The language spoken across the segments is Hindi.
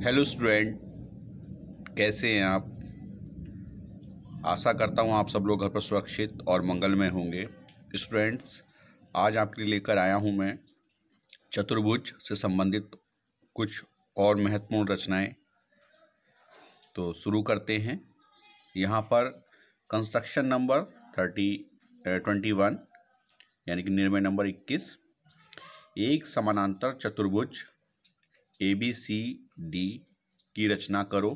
हेलो स्टूडेंट, कैसे हैं आप। आशा करता हूं आप सब लोग घर पर सुरक्षित और मंगलमय होंगे। स्टूडेंट्स, आज आपके लिए लेकर आया हूं मैं चतुर्भुज से संबंधित कुछ और महत्वपूर्ण रचनाएं। तो शुरू करते हैं। यहां पर कंस्ट्रक्शन नंबर 21 यानी कि निर्णय नंबर 21। एक समानांतर चतुर्भुज ABCD की रचना करो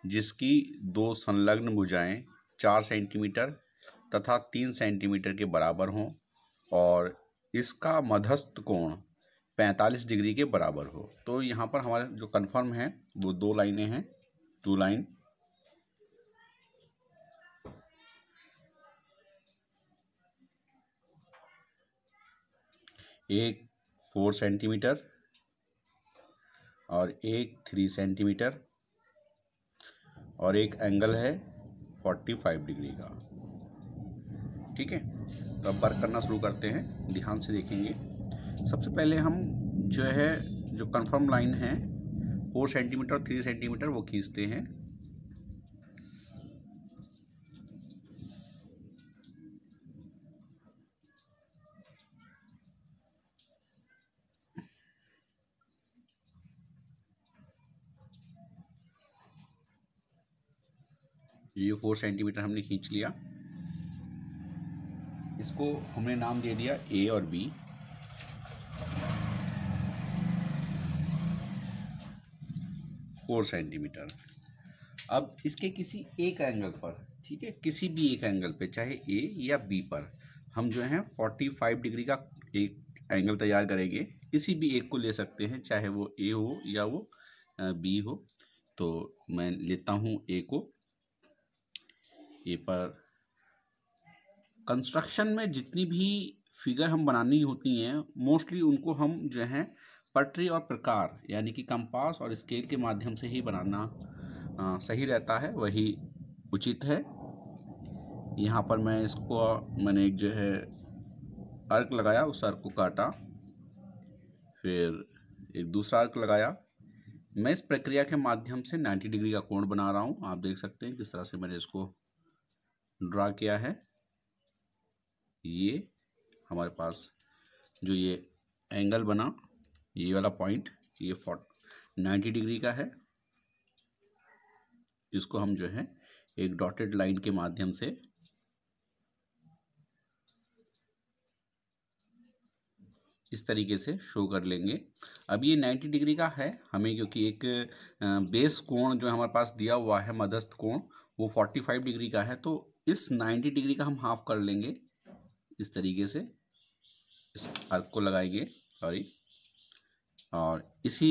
जिसकी दो संलग्न भुजाएं 4 सेंटीमीटर तथा 3 सेंटीमीटर के बराबर हों और इसका मध्यस्थ कोण 45 डिग्री के बराबर हो। तो यहाँ पर हमारे जो कंफर्म है वो दो लाइनें हैं, 2 लाइन। एक 4 सेंटीमीटर और एक 3 सेंटीमीटर और एक एंगल है 45 डिग्री का। ठीक है, तो अब वर्क करना शुरू करते हैं। ध्यान से देखेंगे। सबसे पहले हम जो कंफर्म लाइन है 4 सेंटीमीटर और 3 सेंटीमीटर वो खींचते हैं। ये 4 सेंटीमीटर हमने खींच लिया। इसको हमने नाम दे दिया A और B। Four centimetre. अब इसके किसी एक एंगल पर, ठीक है, किसी भी एक एंगल पे, चाहे A या B पर, हम जो है 45 डिग्री का एक एंगल तैयार करेंगे। किसी भी एक को ले सकते हैं, चाहे वो A हो या वो B हो। तो मैं लेता हूँ A को। A पर कंस्ट्रक्शन में जितनी भी फिगर हम बनानी होती हैं मोस्टली उनको हम जो है पटरी और प्रकार यानी कि कंपास और स्केल के माध्यम से ही बनाना सही रहता है, वही उचित है। यहाँ पर मैंने एक जो है अर्क लगाया, उस अर्क को काटा, फिर एक दूसरा अर्क लगाया। मैं इस प्रक्रिया के माध्यम से 90 डिग्री का कोण बना रहा हूँ। आप देख सकते हैं किस तरह से मैंने इसको ड्रा किया है। ये हमारे पास जो ये एंगल बना, ये वाला पॉइंट, ये 90 डिग्री का है। इसको हम जो है एक डॉटेड लाइन के माध्यम से इस तरीके से शो कर लेंगे। अब ये 90 डिग्री का है हमें, क्योंकि एक बेस कोण जो हमारे पास दिया हुआ है, मध्यस्थ कोण, वो 45 डिग्री का है। तो इस 90 डिग्री का हम हाफ कर लेंगे। इस तरीके से इस आर्क को लगाएंगे, सॉरी, और इसी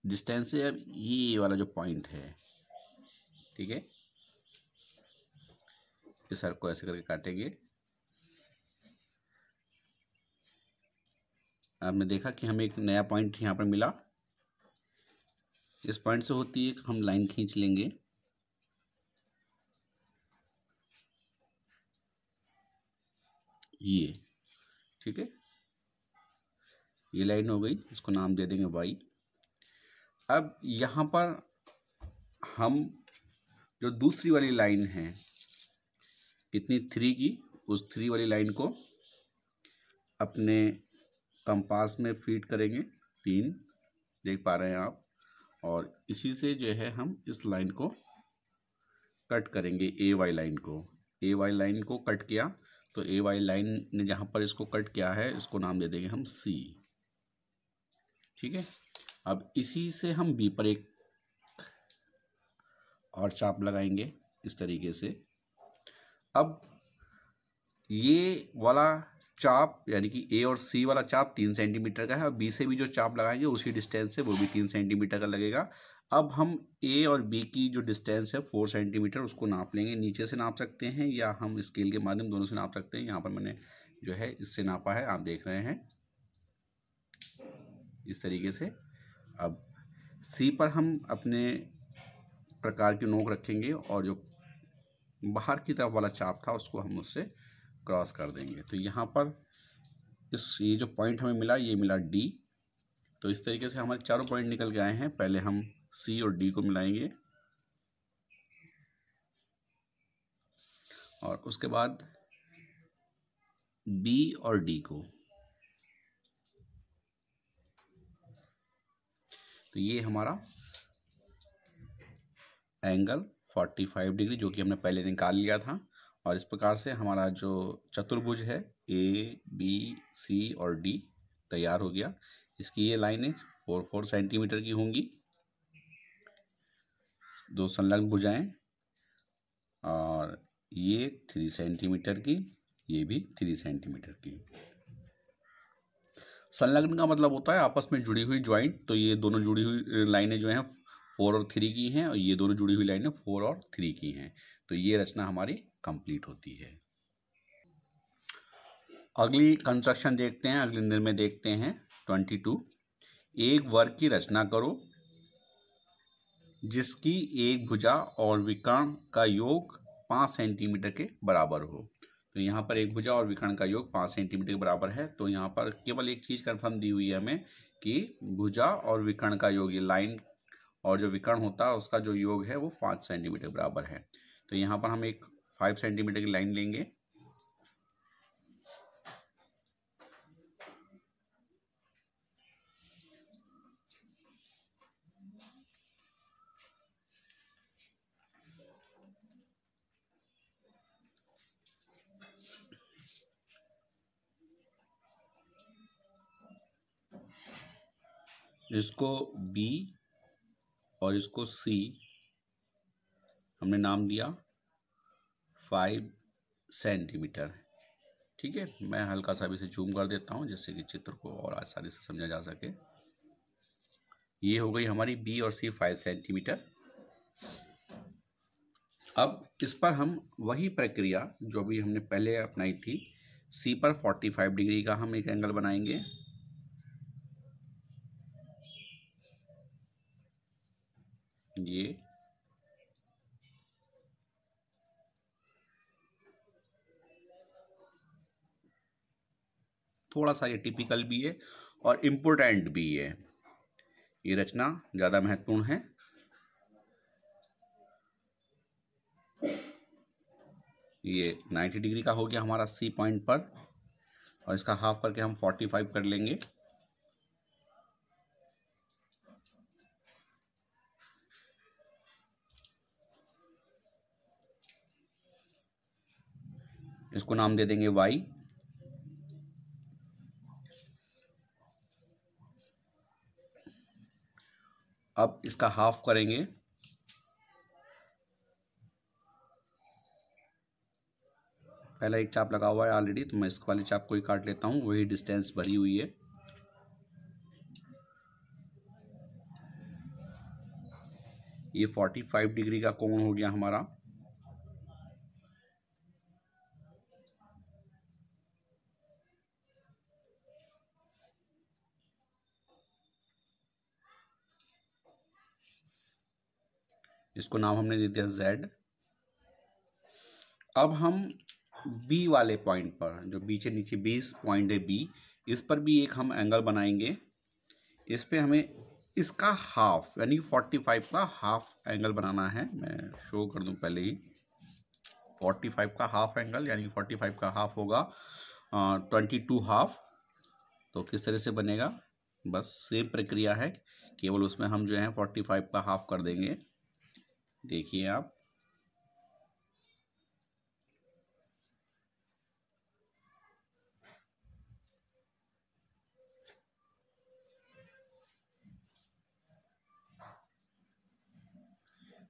डिस्टेंस से अब ये वाला जो पॉइंट है, ठीक है, इस आर्क को ऐसे करके काटेंगे। आपने देखा कि हमें एक नया पॉइंट यहाँ पर मिला। इस पॉइंट से होती है कि हम लाइन खींच लेंगे। ये ठीक है, ये लाइन हो गई, इसको नाम दे देंगे Y। अब यहाँ पर हम जो दूसरी वाली लाइन है, कितनी, 3 की, उस 3 वाली लाइन को अपने कंपास में फीड करेंगे। 3 देख पा रहे हैं आप। और इसी से जो है हम इस लाइन को कट करेंगे, AY लाइन को। AY लाइन को कट किया तो AY लाइन ने जहाँ पर इसको कट किया है, इसको नाम दे देंगे हम C। ठीक है, अब इसी से हम B पर एक और चाप लगाएंगे इस तरीके से। अब ये वाला चाप यानी कि A और C वाला चाप 3 सेंटीमीटर का है, और B से भी जो चाप लगाएंगे उसी डिस्टेंस से वो भी 3 सेंटीमीटर का लगेगा। अब हम A और B की जो डिस्टेंस है 4 सेंटीमीटर, उसको नाप लेंगे। नीचे से नाप सकते हैं या हम स्केल के माध्यम दोनों से नाप सकते हैं। यहाँ पर मैंने जो है इससे नापा है, आप देख रहे हैं इस तरीके से। अब C पर हम अपने प्रकार की नोक रखेंगे और जो बाहर की तरफ वाला चाप था उसको हम उससे क्रॉस कर देंगे। तो यहाँ पर ये जो पॉइंट हमें मिला, ये मिला D। तो इस तरीके से हमारे चारों पॉइंट निकल के आए हैं। पहले हम सी और डी को मिलाएंगे और उसके बाद बी और डी को। तो ये हमारा एंगल 45 डिग्री जो कि हमने पहले निकाल लिया था, और इस प्रकार से हमारा जो चतुर्भुज है ए बी सी और डी तैयार हो गया। इसकी ये लाइनें 4 सेंटीमीटर की होंगी, दो संलग्न भुजाएं, और ये 3 सेंटीमीटर की, ये भी 3 सेंटीमीटर की। संलग्न का मतलब होता है आपस में जुड़ी हुई ज्वाइंट। तो ये दोनों जुड़ी हुई लाइनें जो हैं 4 और 3 की हैं, और ये दोनों जुड़ी हुई लाइनें 4 और 3 की हैं। तो ये रचना हमारी कंप्लीट होती है। अगली कंस्ट्रक्शन देखते हैं, अगले निर्णय देखते हैं 22। एक वर्ग की रचना करो जिसकी एक भुजा और विकर्ण का योग 5 सेंटीमीटर के बराबर हो। तो यहाँ पर एक भुजा और विकर्ण का योग 5 सेंटीमीटर के बराबर है। तो यहाँ पर केवल एक चीज़ कन्फर्म दी हुई है हमें कि भुजा और विकर्ण का योग, ये लाइन और जो विकर्ण होता है उसका जो योग है वो 5 सेंटीमीटर के बराबर है। तो यहाँ पर हम एक 5 सेंटीमीटर की लाइन लेंगे, इसको बी और इसको सी हमने नाम दिया 5 सेंटीमीटर। ठीक है, मैं हल्का सा भी इसे जूम कर देता हूँ जिससे कि चित्र को और आसानी से समझा जा सके। ये हो गई हमारी बी और सी 5 सेंटीमीटर। अब इस पर हम वही प्रक्रिया जो भी हमने पहले अपनाई थी, सी पर 45 डिग्री का हम एक एंगल बनाएंगे। ये थोड़ा सा ये टिपिकल भी है और इम्पोर्टेंट भी है, ये रचना ज़्यादा महत्वपूर्ण है। ये 90 डिग्री का हो गया हमारा सी पॉइंट पर, और इसका हाफ करके हम 45 कर लेंगे। इसको नाम दे देंगे y। अब इसका हाफ करेंगे, पहला एक चाप लगा हुआ है ऑलरेडी, तो मैं इस वाले चाप को ही काट लेता हूँ, वही डिस्टेंस भरी हुई है। ये 45 डिग्री का कोण हो गया हमारा। इसको नाम हमने दे दिया Z। अब हम बी वाले पॉइंट पर, जो बीच नीचे 20 पॉइंट है बी, इस पर भी एक हम एंगल बनाएंगे। इस पे हमें इसका हाफ यानी 45 का हाफ एंगल बनाना है। मैं शो कर दूं पहले ही, 45 का हाफ एंगल यानी 45 का हाफ होगा 22 हाफ। तो किस तरह से बनेगा, बस सेम प्रक्रिया है, केवल उसमें हम जो है 45 का हाफ कर देंगे। देखिए आप,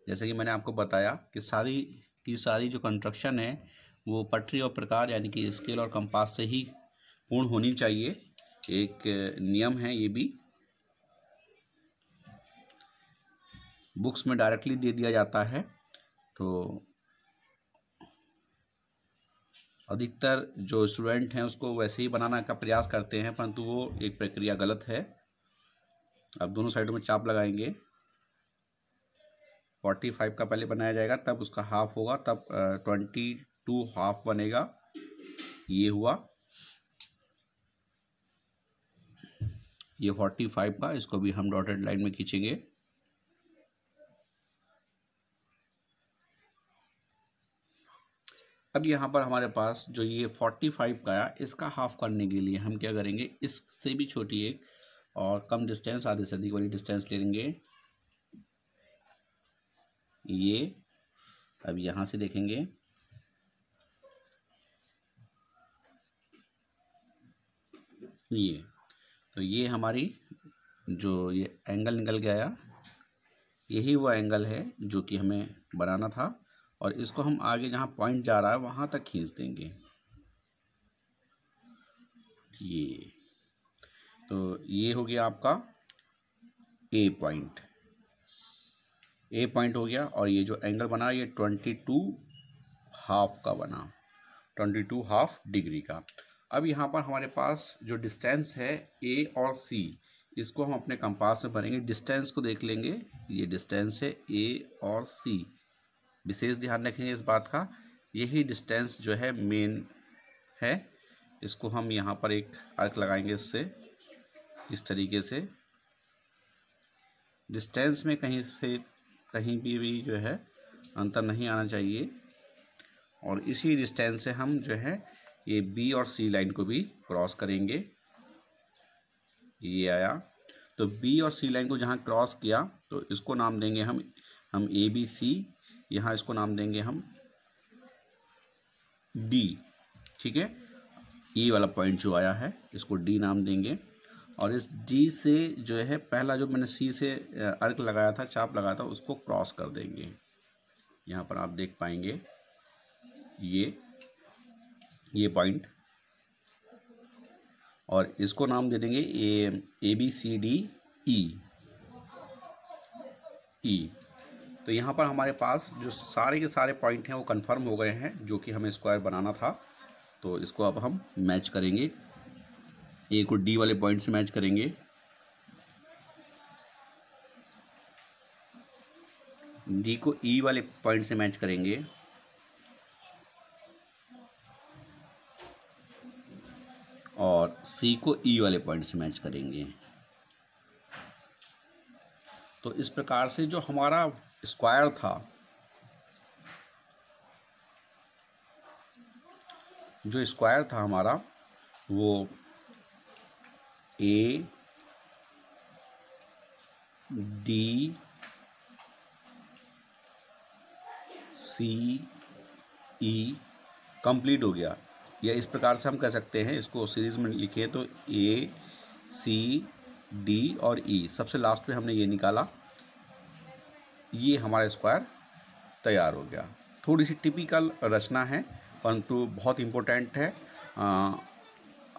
जैसे कि मैंने आपको बताया कि सारी की सारी जो कंस्ट्रक्शन है वो पटरी और प्रकार यानी कि स्केल और कंपास से ही पूर्ण होनी चाहिए। एक नियम है, ये भी बुक्स में डायरेक्टली दे दिया जाता है। तो अधिकतर जो स्टूडेंट हैं उसको वैसे ही बनाना का प्रयास करते हैं, परंतु वो एक प्रक्रिया गलत है। अब दोनों साइडों में चाप लगाएंगे, 45 का पहले बनाया जाएगा, तब उसका हाफ होगा, तब 22 हाफ बनेगा। ये हुआ, ये 45 का, इसको भी हम डॉटेड लाइन में खींचेंगे। अब यहाँ पर हमारे पास जो ये 45 का आया, इसका हाफ करने के लिए हम क्या करेंगे, इससे भी छोटी एक और कम डिस्टेंस, आधे से अधिक वाली डिस्टेंस ले लेंगे। ये अब यहाँ से देखेंगे, ये तो ये हमारी जो ये एंगल निकल के आया, यही वो एंगल है जो कि हमें बनाना था, और इसको हम आगे जहाँ पॉइंट जा रहा है वहाँ तक खींच देंगे। ये तो ये हो गया आपका ए पॉइंट, ए पॉइंट हो गया। और ये जो एंगल बना ये 22 हाफ का बना, 22 हाफ डिग्री का। अब यहाँ पर हमारे पास जो डिस्टेंस है ए और सी, इसको हम अपने कंपास में भरेंगे। डिस्टेंस को देख लेंगे, ये डिस्टेंस है ए और सी, विशेष ध्यान रखेंगे इस बात का। यही डिस्टेंस जो है मेन है, इसको हम यहाँ पर एक आर्क लगाएंगे इससे, इस तरीके से। डिस्टेंस में कहीं भी जो है अंतर नहीं आना चाहिए, और इसी डिस्टेंस से हम जो है ये बी और सी लाइन को भी क्रॉस करेंगे। ये आया, तो बी और सी लाइन को जहाँ क्रॉस किया तो इसको नाम देंगे हम ए बी सी, यहाँ इसको नाम देंगे हम डी, ठीक है। ई वाला पॉइंट जो आया है इसको डी नाम देंगे, और इस डी से जो है पहला जो मैंने सी से अर्क लगाया था, चाप लगाया था, उसको क्रॉस कर देंगे। यहाँ पर आप देख पाएंगे ये पॉइंट, और इसको नाम दे देंगे A B C D E. तो यहाँ पर हमारे पास जो सारे के सारे पॉइंट हैं वो कंफर्म हो गए हैं, जो कि हमें स्क्वायर बनाना था। तो इसको अब हम मैच करेंगे, ए को डी वाले पॉइंट से मैच करेंगे, डी को ई वाले पॉइंट से मैच करेंगे, और सी को ई वाले पॉइंट से मैच करेंगे। तो इस प्रकार से जो हमारा स्क्वायर था, हमारा वो A D C E complete हो गया। या इस प्रकार से हम कह सकते हैं, इसको सीरीज में लिखिए तो ए सी डी और ई, सबसे लास्ट में हमने ये निकाला, ये हमारा स्क्वायर तैयार हो गया। थोड़ी सी टिपिकल रचना है, परंतु बहुत इम्पोर्टेंट है।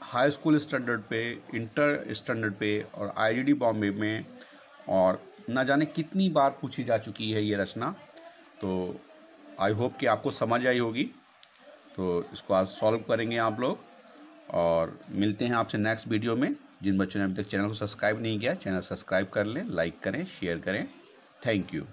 हाई स्कूल स्टैंडर्ड पे, इंटर स्टैंडर्ड पे, और आईजीडी बॉम्बे में, और न जाने कितनी बार पूछी जा चुकी है ये रचना। तो आई होप कि आपको समझ आई होगी। तो इसको आज सॉल्व करेंगे आप लोग, और मिलते हैं आपसे नेक्स्ट वीडियो में। जिन बच्चों ने अभी तक चैनल को सब्सक्राइब नहीं किया, चैनल सब्सक्राइब कर लें, लाइक करें, शेयर करें। Thank you.